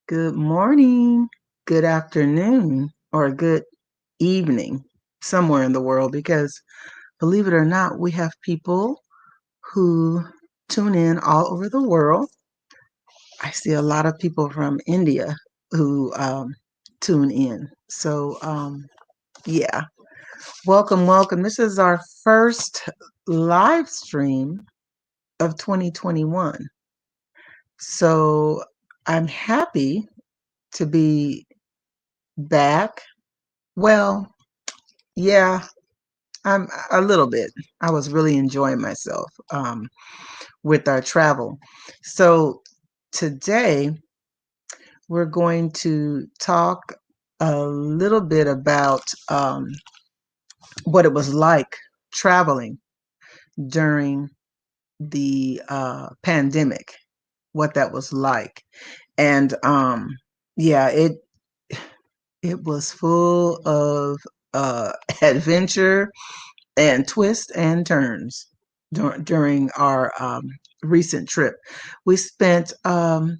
Good morning, good afternoon, or good evening somewhere in the world because believe it or not, we have people who tune in all over the world. I see a lot of people from India who tune in. Yeah, welcome, welcome. This is our first live stream of 2021. So I'm happy to be back. Well, yeah, I'm a little bit. I was really enjoying myself with our travel. So today we're going to talk a little bit about what it was like traveling during the pandemic, what that was like, and yeah, it was full of adventure and twists and turns during our recent trip. We spent how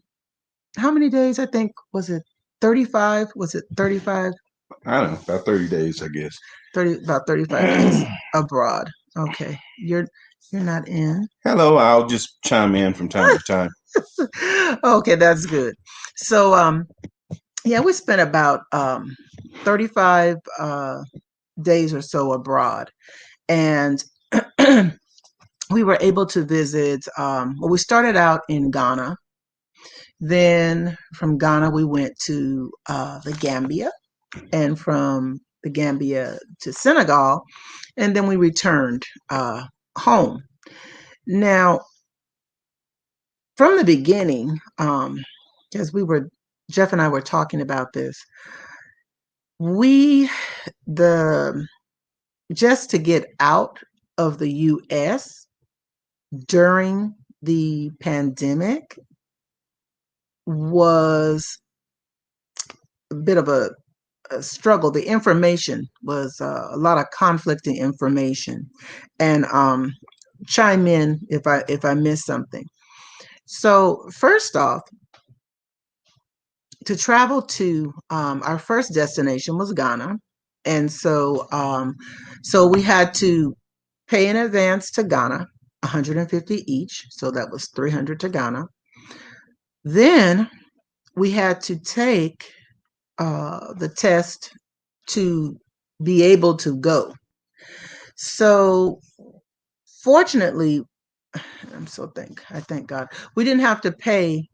many days? I think was it 35? Was it 35? I don't know, about 30 days, I guess. 30 about 35 days abroad. Okay, you're not in. Hello, I'll just chime in from time to time. Okay, that's good. So yeah, we spent about 35 days or so abroad, and we were able to visit. Well, we started out in Ghana. Then from Ghana, we went to the Gambia, and from the Gambia to Senegal, and then we returned home. Now, from the beginning, as Jeff and I were talking about this, we, the, just to get out of the US during the pandemic was a bit of a struggle. The information was a lot of conflicting information, and chime in if I miss something. So first off, to travel to our first destination was Ghana, and so we had to pay in advance to Ghana, 150 each, so that was 300 to Ghana. Then we had to take the test to be able to go. So fortunately, I thank God we didn't have to pay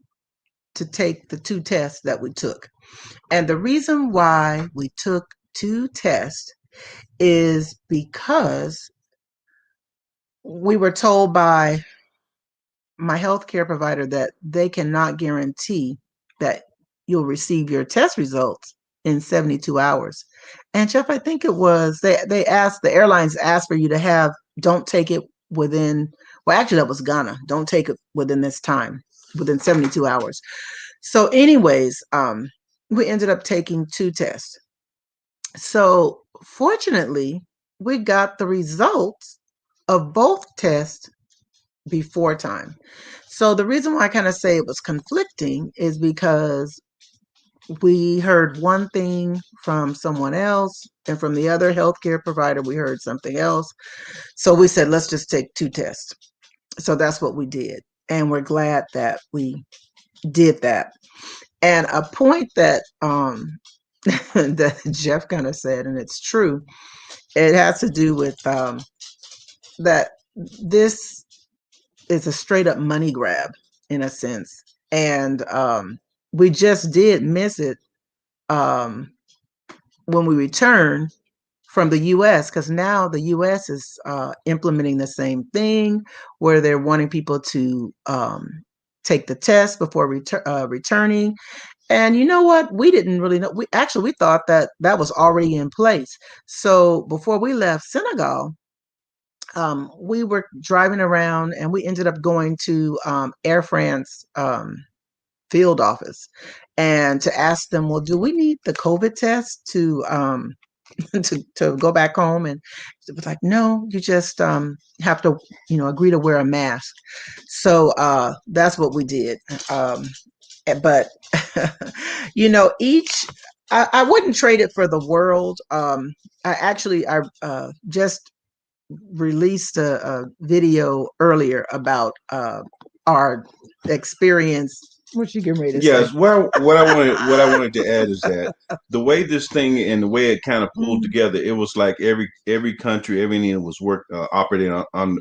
to take the two tests that we took. And the reason why we took two tests is because we were told by my healthcare provider that they cannot guarantee that you'll receive your test results in 72 hours. And Jeff, I think it was the airlines asked for you to have don't take it within, well, actually that was Ghana. Don't take it within this time, within 72 hours. So anyways, we ended up taking two tests. So fortunately, we got the results of both tests before time. So the reason why I kind of say it was conflicting is because we heard one thing from someone else, and from the other healthcare provider, we heard something else. So we said, let's just take two tests. So that's what we did. And we're glad that we did that. And a point that that Jeff kind of said, and it's true, it has to do with that this is a straight up money grab in a sense. And we just did miss it um, when we returned from the US, because now the US is implementing the same thing where they're wanting people to take the test before returning. And you know what? We didn't really know. We thought that that was already in place. So before we left Senegal, we were driving around and we ended up going to Air France field office and to ask them, well, do we need the COVID test to to go back home? And it was like, no, you just have to, agree to wear a mask. So that's what we did. But Each I wouldn't trade it for the world. I just released a video earlier about our experience. What you getting ready to say? Yes. Well, what I wanted to add is that the way this thing and the way it kind of pulled Mm, together, it was like every country, everything was operating on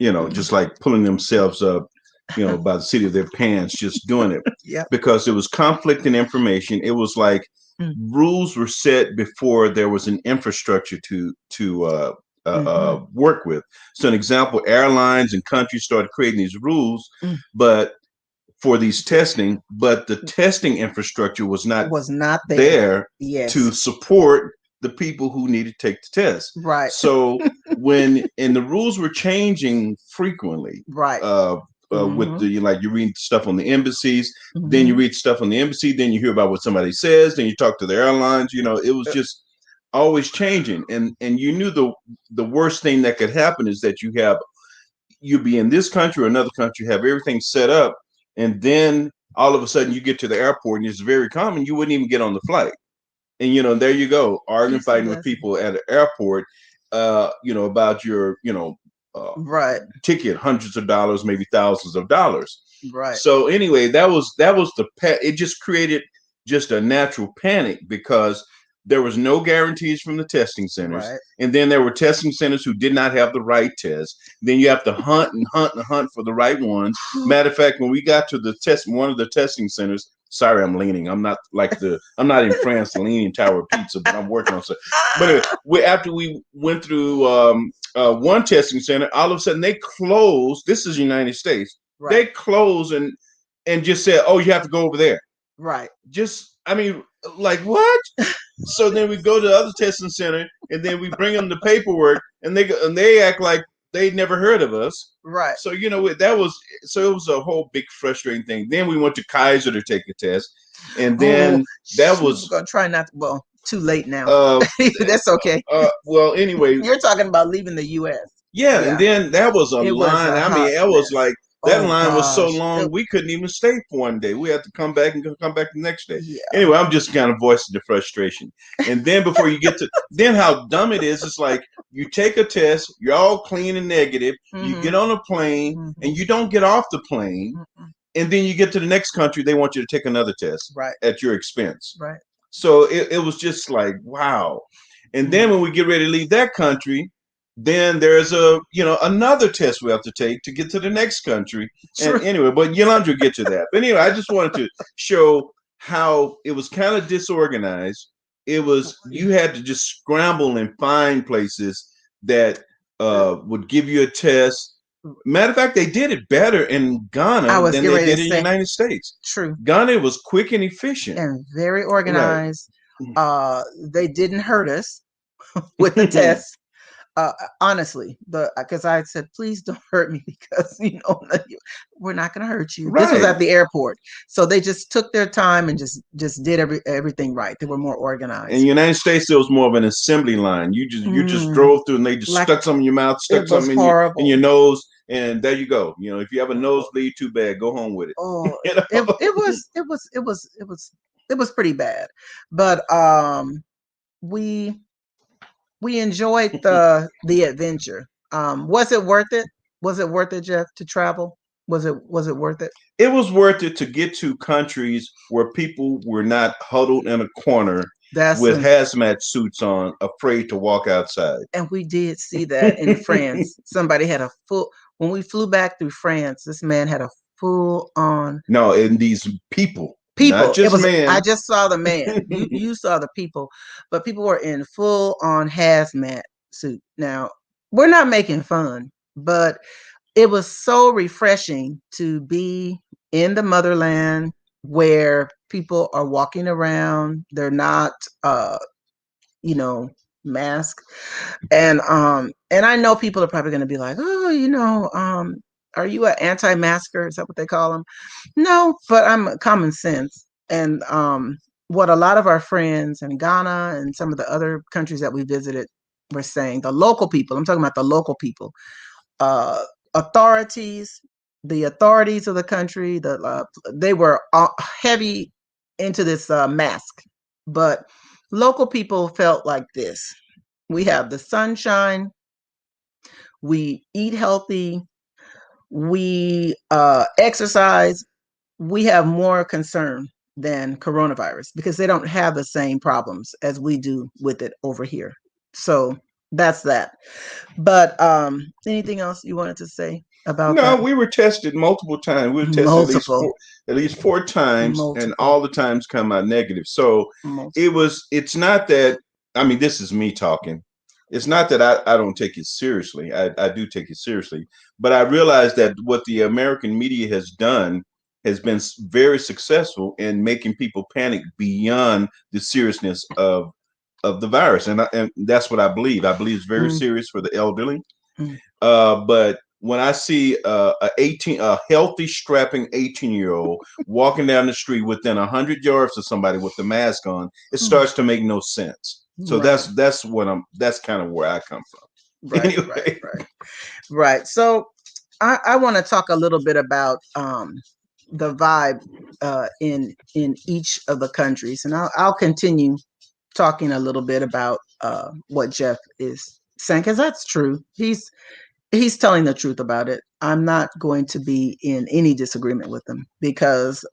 mm. just like pulling themselves up, by the seat of their pants, just doing it Yep. because it was conflicting information. It was like Mm, rules were set before there was an infrastructure to mhm, work with. So, an example, airlines and countries started creating these rules, mm. but for these testing, but the testing infrastructure was not Was not there. there Yes. to support the people who needed to take the test. Right. So and the rules were changing frequently. Right. Uh, with Hmm. the like you read stuff on the embassies, then you Hmm. read stuff on the embassy, then you hear about what somebody says, then you talk to the airlines. It was just always changing, and you knew the worst thing that could happen is that you be in this country or another country, have everything set up, and then all of a sudden you get to the airport, and it's very common you wouldn't even get on the flight. And there you go, arguing, Peace and fighting with blessings. people at an airport, about your, uh, Right. ticket, hundreds of dollars, maybe thousands of dollars. Right. So anyway, that was it just created just a natural panic because there was no guarantees from the testing centers. Right. And then there were testing centers who did not have the right test. Then you have to hunt and hunt and hunt for the right ones. Matter of fact, when we got to one of the testing centers, sorry, I'm leaning. I'm not in France, the Leaning Tower of Pizza, but I'm working on stuff. But anyway, after we went through one testing center, all of a sudden they closed. This is the United States. They Right. closed and just said, "Oh, you have to go over there." Right. Just, I mean, like what? So then we go to the other testing center, and then we bring them the paperwork, and they act like they never heard of us. Right. So that was so it was a whole big frustrating thing. Then we went to Kaiser to take a test, and Oh, then that shoot. We're was gonna try not to. Well, too late now. uh That's okay. well, anyway. You're talking about leaving the U.S. Yeah, and Yeah. then that was a It was line. a I mean, hot it was mess. like that Oh line was so gosh. long we couldn't even stay for one day. We had to come back and come back the next day. Yeah. Anyway, I'm just kind of voicing the frustration. And then before you get to then how dumb it is, it's like you take a test, you're all clean and negative, you Hmm. get on a plane Hmm. and you don't get off the plane, Hmm. and then you get to the next country, they want you to take another test Right. at your expense. Right. So it was just like, wow. And then Mm. when we get ready to leave that country, then there's another test we have to take to get to the next country. And True. anyway, but Yolanda will get to that. But anyway, I just wanted to show how it was kind of disorganized. It was you had to just scramble and find places that would give you a test. Matter of fact, they did it better in I Ghana was than getting they ready to did in the say United States. true Ghana was quick and efficient. and very Right. organized. They didn't hurt us with the test. Honestly, the because I said, please don't hurt me because we're not going to hurt you. This was Right. at the airport, so they just took their time and just did everything right. They were more In the organized. United States, there was more of an assembly line. You just Mm, drove through, and they just like stuck something in your mouth, stuck it was something in your horrible. nose, and there you go. If you have a Oh, nosebleed, too bad. Go home with it. oh, You know? it was pretty bad, but we we enjoyed the adventure. Was it worth it? Was it worth it, Jeff, to travel? Was it worth it? It was worth it to get to countries where people were not huddled in a corner That's with hazmat suits on, afraid to walk outside. and we did see that in France. Somebody had a full when we flew back through France. This man had a full on No, and these people, not people. It just was I men. just saw the man. You saw the people, but people were in full on hazmat suit. Now we're not making fun, but it was so refreshing to be in the motherland where people are walking around. They're not, you know, masked. And I know people are probably going to be like, oh, are you an anti-masker? Is that what they call them? No, but I'm common sense. And what a lot of our friends in Ghana and some of the other countries that we visited were saying, the local people, I'm talking about the local people, uh, authorities. the authorities of the country, they were heavy into this mask, but local people felt like this: we have the sunshine, we eat healthy, we exercise, we have more concern than coronavirus because they don't have the same problems as we do with it over here. So that's that. But anything else you wanted to say about No, that? we were tested multiple times. We were tested Multiple, at least four times, and multiple, all the times come out negative. So multiple. it's not that, I mean, this is me talking. It's not that I don't take it seriously. I do take it seriously. But I realize that what the American media has done has been very successful in making people panic beyond the seriousness of the virus. And that's what I believe. I believe it's very Mm, serious for the elderly. mm, But when I see a healthy, strapping 18-year-old walking down the street within 100 yards of somebody with the mask on, it mm. starts to make no sense. So Right, that's kind of where I come from. right, right, Anyway, right, right. So I want to talk a little bit about the vibe in each of the countries, and I'll continue talking a little bit about what Jeff is saying because that's true. He's telling the truth about it. I'm not going to be in any disagreement with him because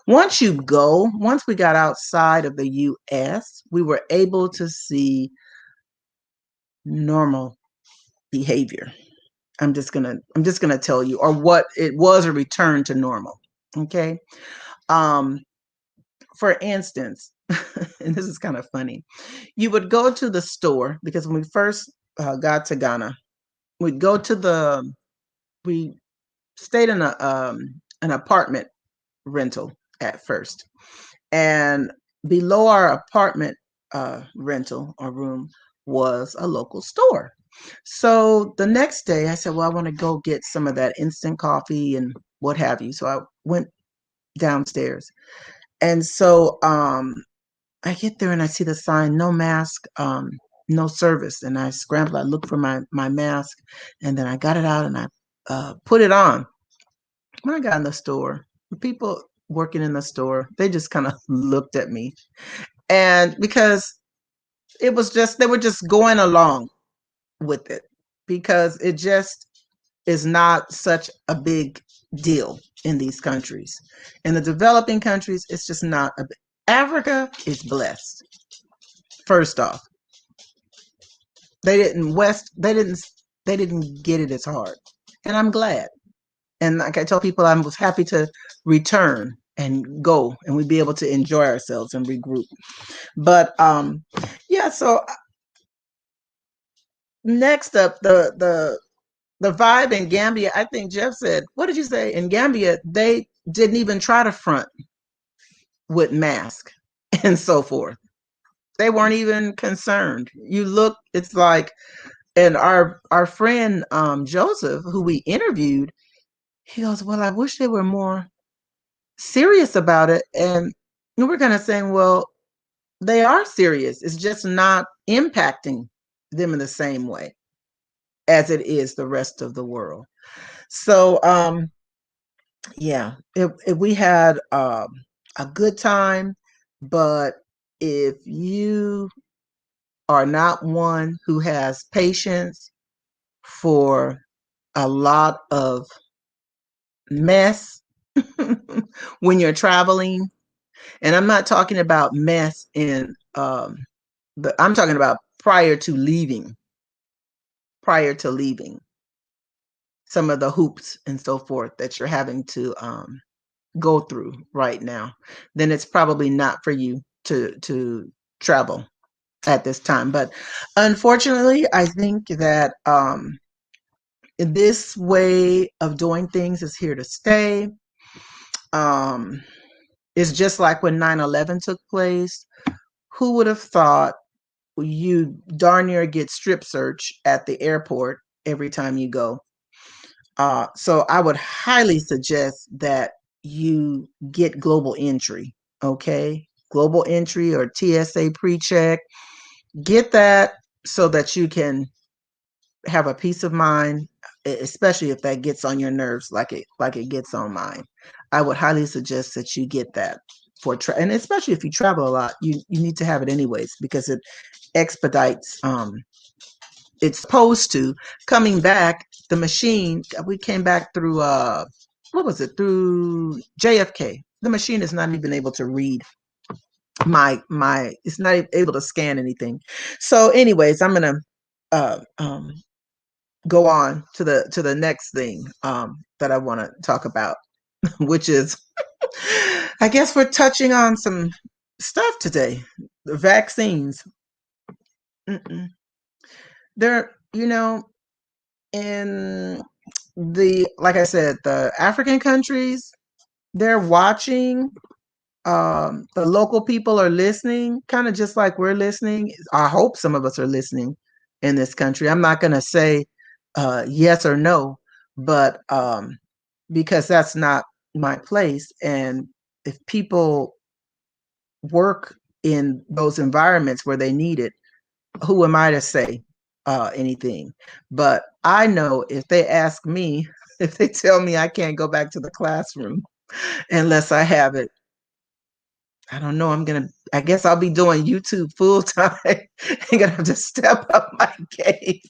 once we got outside of the U.S., we were able to see normal behavior. I'm just gonna tell you, or what it was, a return to normal. Okay. Um, for instance, and this is kind of funny, you would go to the store because when we first got to Ghana, we'd go to we stayed in an apartment rental at first, and below our apartment rental or room was a local store. So the next day, I said, "Well, I want to go get some of that instant coffee and what have you." So I went downstairs, and so I get there and I see the sign, "No mask, no service." And I scrambled. I looked for my mask, and then I got it out and I put it on. When I got in the store, the people working in the store, they just kind of looked at me, and because it was just they were just going along with it because it just is not such a big deal in these countries. In the developing countries, it's just not a big. Africa is blessed. First off, they didn't west they didn't get it as hard. And I'm glad. And like I tell people, I was happy to return and go and we'd be able to enjoy ourselves and regroup. But yeah, so next up the vibe in Gambia, I think Jeff said, what did you say? In Gambia, they didn't even try to front with mask and so forth. They weren't even concerned. You look, it's like, and our friend Joseph, who we interviewed, he goes, "Well, I wish they were more serious about it." And we're kind of saying, "Well, they are serious. It's just not impacting them in the same way as it is the rest of the world." So yeah, we had a good time, but if you are not one who has patience for a lot of mess when you're traveling, and I'm not talking about mess in I'm talking about prior to leaving, some of the hoops and so forth that you're having to go through right now, then it's probably not for you to travel at this time. But unfortunately, I think that this way of doing things is here to stay. Um, it's just like when 9/11 took place. Who would have thought you darn near get strip search at the airport every time you go? So I would highly suggest that you get global entry, okay? Global entry or TSA pre-check. Get that so that you can have a peace of mind especially if that gets on your nerves like it gets on mine. I would highly suggest that you get that and especially if you travel a lot, you need to have it anyways because it expedites. It's supposed to coming back. The machine we came back through. What was it through JFK? The machine is not even able to read my. It's not able to scan anything. So, anyways, I'm gonna uh, um, go on to the next thing that I want to talk about, which is, I guess we're touching on some stuff today. The vaccines. Mm-mm. They're, in like I said, the African countries, they're watching. The local people are listening, kind of just like we're listening. I hope some of us are listening in this country. I'm not going to say yes or no, but because that's not my place. And if people work in those environments where they need it, who am I to say anything? But I know if they ask me, if they tell me I can't go back to the classroom unless I have it, I don't know. I guess I'll be doing YouTube full time. I'm gonna have to step up my game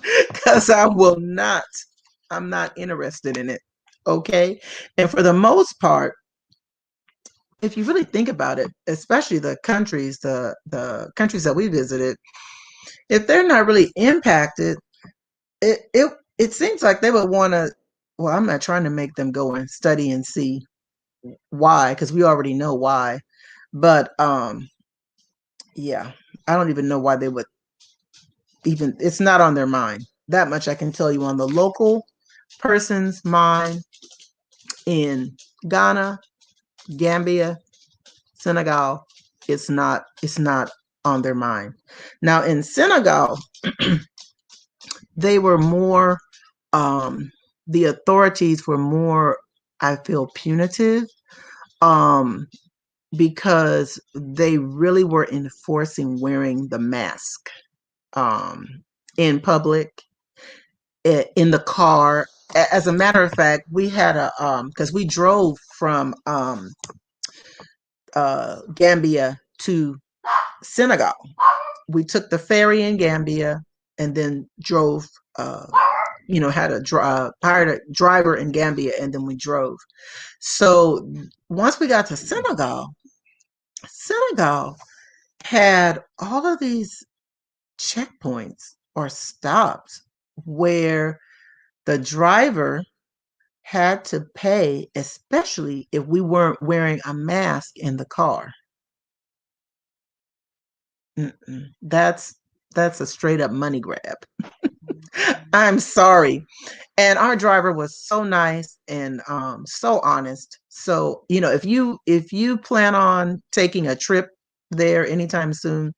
because I'm not interested in it. Okay. And for the most part, if you really think about it, especially the countries that we visited, if they're not really impacted, it seems like they would want to. Well, I'm not trying to make them go and study and see why, because we already know why. But yeah, I don't even know why they would even. It's not on their mind. That much I can tell you. On the local person's mind in Ghana, Gambia, Senegal, it's not on their mind. Now in Senegal, they were more the authorities were more, I feel, punitive, um because they really were enforcing wearing the mask um in public, in the car. As a matter of fact, we had a because we drove from Gambia to Senegal. We took the ferry in Gambia and then drove. Had hired a driver in Gambia, and then we drove. So once we got to Senegal had all of these checkpoints or stops where the driver had to pay, especially if we weren't wearing a mask in the car. That's a straight up money grab. I'm sorry. And our driver was so nice and so honest. So, if you plan on taking a trip there anytime soon,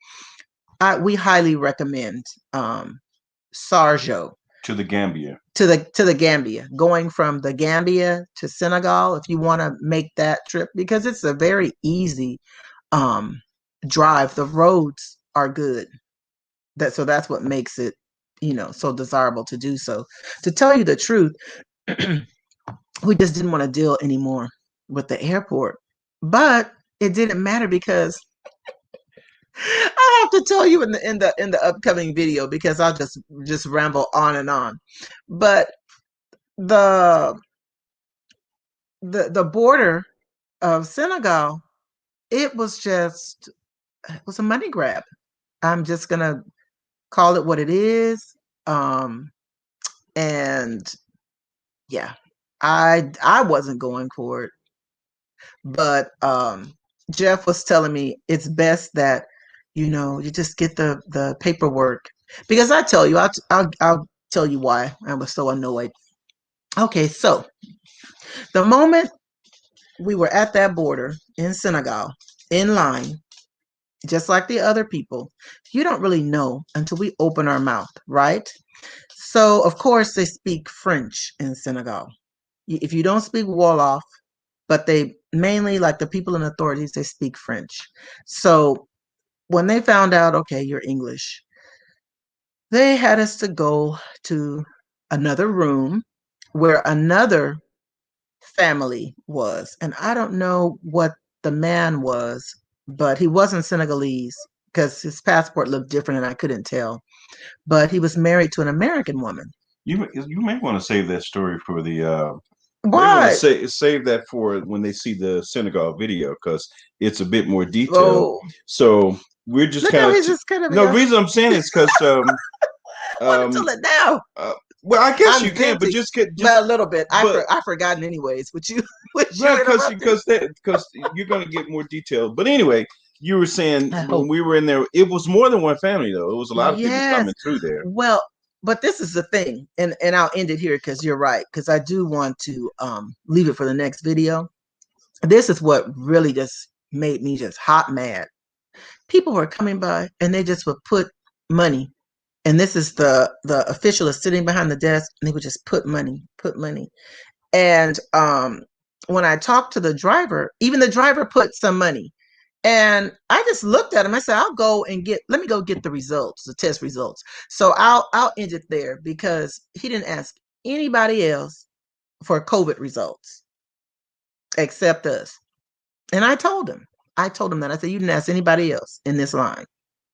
we highly recommend Sarjo To the Gambia. to the Gambia, going from the Gambia to Senegal, if you want to make that trip, because it's a very easy um, drive. The roads are good. That's what makes it, so desirable to do so. To tell you the truth, we just didn't want to deal anymore with the airport. But it didn't matter because I have to tell you in the upcoming video, because I'll just ramble on and on. But the the border of Senegal, it was a money grab. I'm just gonna call it what it is. Um, and yeah, I wasn't going for it, but Jeff was telling me it's best that you just get the paperwork, because I tell you, I'll tell you why I was so annoyed. Okay, so the moment we were at that border in Senegal in line, just like the other people, you don't really know until we open our mouth, right? So, of course, they speak French in Senegal. If you don't speak Wolof, but they mainly, like the people in authorities, they speak French. So, when they found out, okay, you're English, they had us to go to another room where another family was. And I don't know what the man was, but he wasn't Senegalese because his passport looked different and I couldn't tell. But he was married to an American woman. You may want to save that story for the may want to Why? save that for when they see the Senegal video because it's a bit more detailed. Oh, So we're just look kind how of he's just kind of, no reason I'm saying is because I want to tell um it now. well I guess I'm you can, but venting. just Well, a little bit. but I've forgotten anyways, which you which you right interrupted. because you're gonna get more detail. But anyway, you were saying I when hope. we were in there, it was more than one family though. It was a lot of people Yes. coming through there. Well, but this is the thing, and I'll end it here because you're right. Because I do want to leave it for the next video. This is what really just made me just hot mad. People were coming by and they just would put money, and this is the official is sitting behind the desk, and they would just put money. And when I talked to the driver, even the driver put some money. And I just looked at him. I said, let me go get the results, the test results. So I'll end it there because he didn't ask anybody else for COVID results except us. And I told him that. I said, you didn't ask anybody else in this line.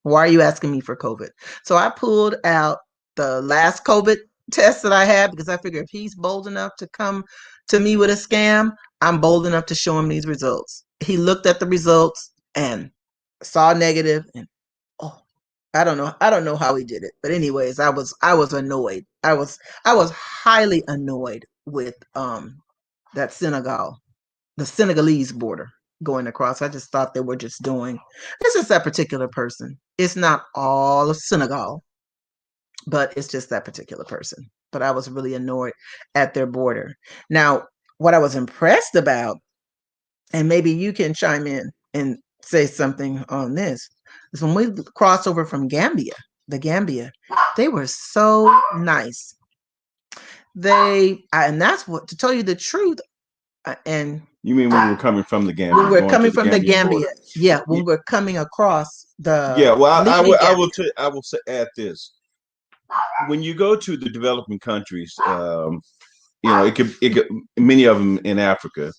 Why are you asking me for COVID? So I pulled out the last COVID test that I had because I figured if he's bold enough to come to me with a scam, I'm bold enough to show him these results. He looked at the results and saw negative and oh, I don't know how he did it. But anyways, I was annoyed. I was highly annoyed with that Senegal, the Senegalese border going across. I just thought they were just doing this is that particular person. It's not all of Senegal, but it's just that particular person. But I was really annoyed at their border. Now, what I was impressed about, and maybe you can chime in and say something on this, is when we crossed over from Gambia, they were so nice. And that's what, to tell you the truth, and You mean when we were coming from the when Gambia, we're going to coming the from the Gambian Gambia, border? yeah, Y- when we're coming across the Yeah, well, leaving Gambia, I will say, add this: when you go to the developing countries, many of them in Africa,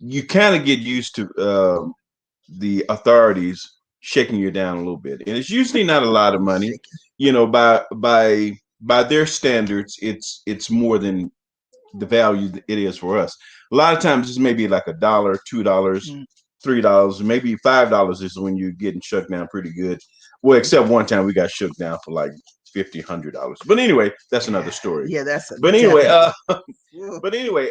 you kind of get used to the authorities shaking you down a little bit, and it's usually not a lot of money. shaking. You know, by their standards, it's more than the value it is for us. A lot of times, it's maybe like $1, $2, Mm. $3, maybe $5 is when you're getting shut down pretty good. Well, except one time we got shook down for like $50, $100. But anyway, that's another story. Yeah, that's a But anyway, definitely. but anyway,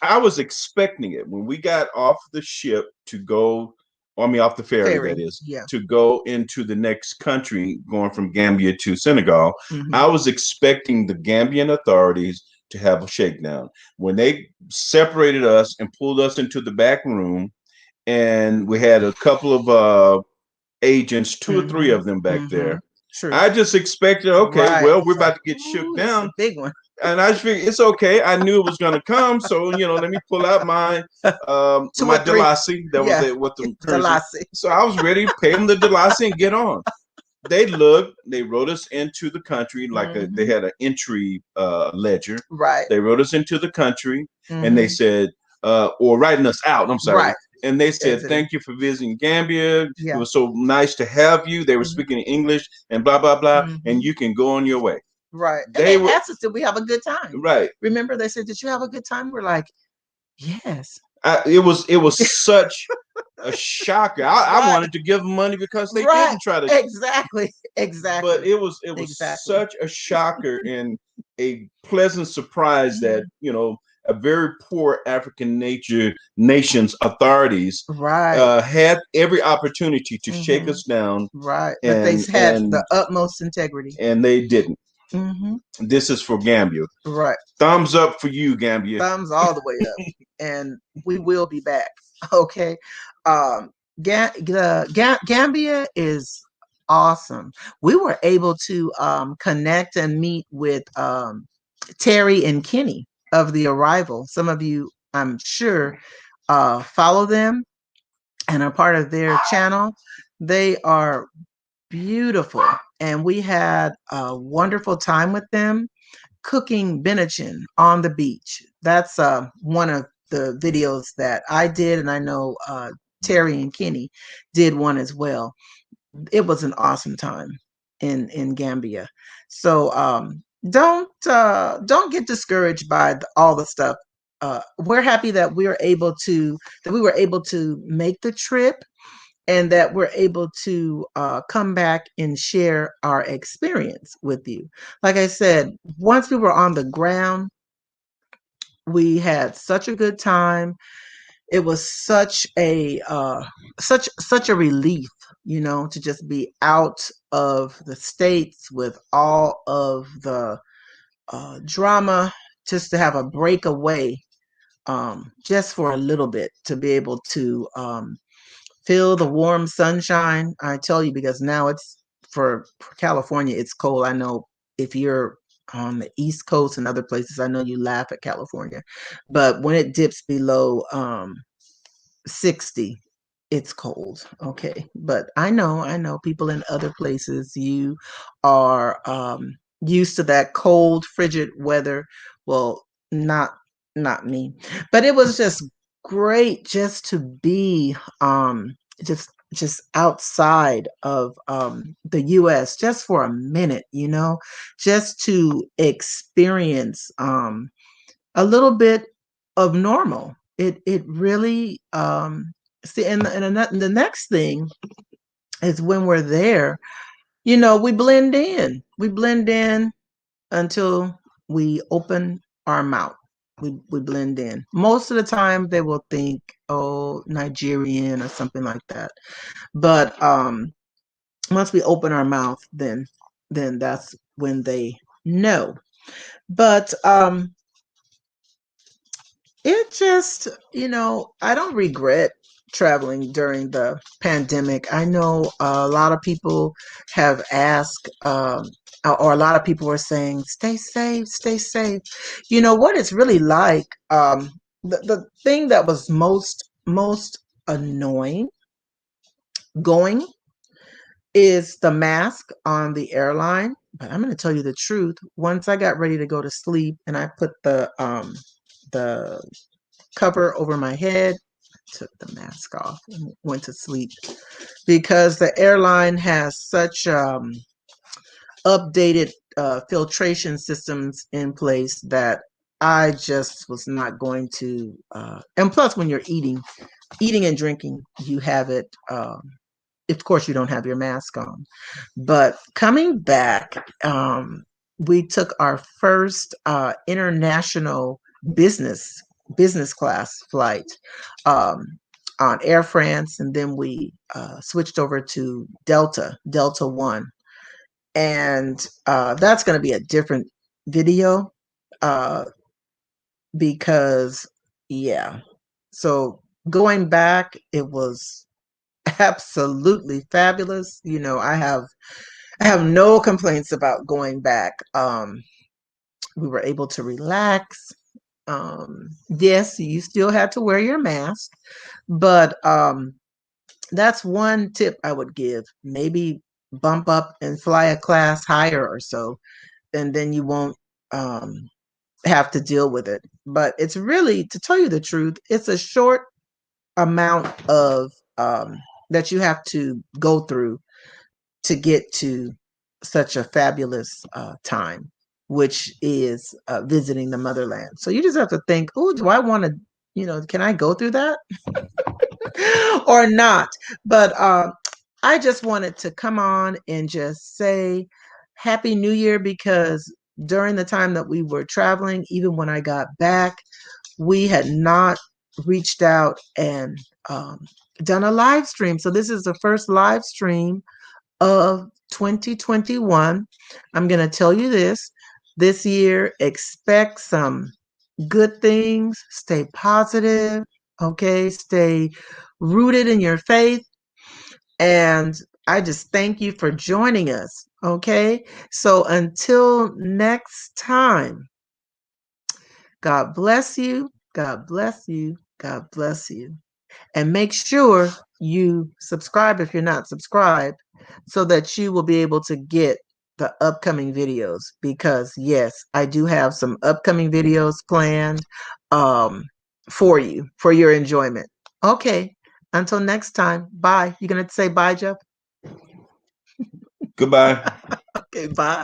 I was expecting it when we got off the ship to go, I mean, off the ferry, that Ferry. is, Yeah. to go into the next country, going from Gambia to Senegal. Mm-hmm. I was expecting the Gambian authorities to have a shakedown. When they separated us and pulled us into the back room, and we had a couple of agents, two or three Mm-hmm. of them back Mm-hmm. there. True. I just expected, okay, Right. well, we're It's like, about to get shook ooh, this is down, a big one. and I just figured it's okay. I knew it was going to come, so let me pull out Two my or three. Delasi. That was Yeah. it, what the currency. Dalasi. So I was ready to pay them the Delasi and get on. They looked. They wrote us into the country they Mm-hmm. had an entry ledger. Right. They wrote us into the country, and they Mm-hmm. said, or writing us out. I'm sorry. Right. And they said, Exiting. thank you for visiting Gambia. It Yeah. was so nice to have you. They were Mm-hmm. speaking English and blah, blah, blah. And Mm-hmm. you can go on your way. Right. And They they were asked us, did we have a good time? right. Remember, they said, did you have a good time? We're like, yes. It was such a shocker. I Right. wanted to give them money because they Right. didn't try to, Exactly. but Exactly. it was Exactly. such a shocker and a pleasant surprise that Mhm. a very poor African nation's authorities Right. had every opportunity to shake Hmm. us down, Right. But they and had the utmost integrity. they didn't. Hmm. This is for Gambia. Right. Thumbs up for you, Gambia. Thumbs all the way up. And we will be back. Okay. Um, Gambia is awesome. We were able to connect and meet with Terry and Kenny of The Arrival. Some of you, I'm sure, follow them and are part of their channel. They are beautiful. and we had a wonderful time with them cooking Benachin on the beach. That's one of the videos that I did, and I know Terry and Kenny did one as well. It was an awesome time in Gambia. So don't get discouraged by all the stuff. We're happy that we were able to make the trip and that we're able to come back and share our experience with you. Like I said, once we were on the ground, we had such a good time. It was such a relief, to just be out of the states with all of the drama, just to have a breakaway, just for a little bit, to be able to feel the warm sunshine. I tell you, because now it's for California, it's cold. I know if you're on the East Coast and other places, I know you laugh at California, but when it dips below 60, it's cold. Okay. But I know people in other places, you are used to that cold, frigid weather. Well, not not me. But it was just great just to be just outside of the US just for a minute, just to experience a little bit of normal. It really see, and the next thing is when we're there, we blend in. We blend in until we open our mouth. We blend in. Most of the time they will think, oh, Nigerian or something like that. But once we open our mouth, then that's when they know. But it just, I don't regret traveling during the pandemic. I know a lot of people have asked, or a lot of people are saying, stay safe, stay safe. You know what it's really like? The thing that was most annoying going is the mask on the airline. But I'm going to tell you the truth. Once I got ready to go to sleep and I put the cover over my head, took the mask off and went to sleep, because the airline has such updated filtration systems in place that I just was not going to. And plus, when you're eating and drinking, you have it. Of course, you don't have your mask on. But coming back, we took our first international business business class flight um, on Air France, and then we switched over to Delta One, and that's going to be a different video, uh, because yeah. So going back, it was absolutely fabulous. I have no complaints about going back. We were able to relax. Yes, you still had to wear your mask, but that's one tip I would give. Maybe bump up and fly a class higher or so, and then you won't um, have to deal with it. But it's really, to tell you the truth, it's a short amount of that you have to go through to get to such a fabulous time, which is visiting the motherland. So you just have to think, oh, do I want to, can I go through that or not? But I just wanted to come on and just say Happy New Year, because during the time that we were traveling, even when I got back, we had not reached out and done a live stream. So this is the first live stream of 2021. I'm going to tell you this year, expect some good things, stay positive, okay? Stay rooted in your faith. And I just thank you for joining us, okay? So until next time, God bless you. God bless you. God bless you. And make sure you subscribe if you're not subscribed so that you will be able to get the upcoming videos, because yes, I do have some upcoming videos planned um, for you, for your enjoyment. Okay. Until next time. Bye. You gonna say bye, Jeff? Goodbye. Okay, bye.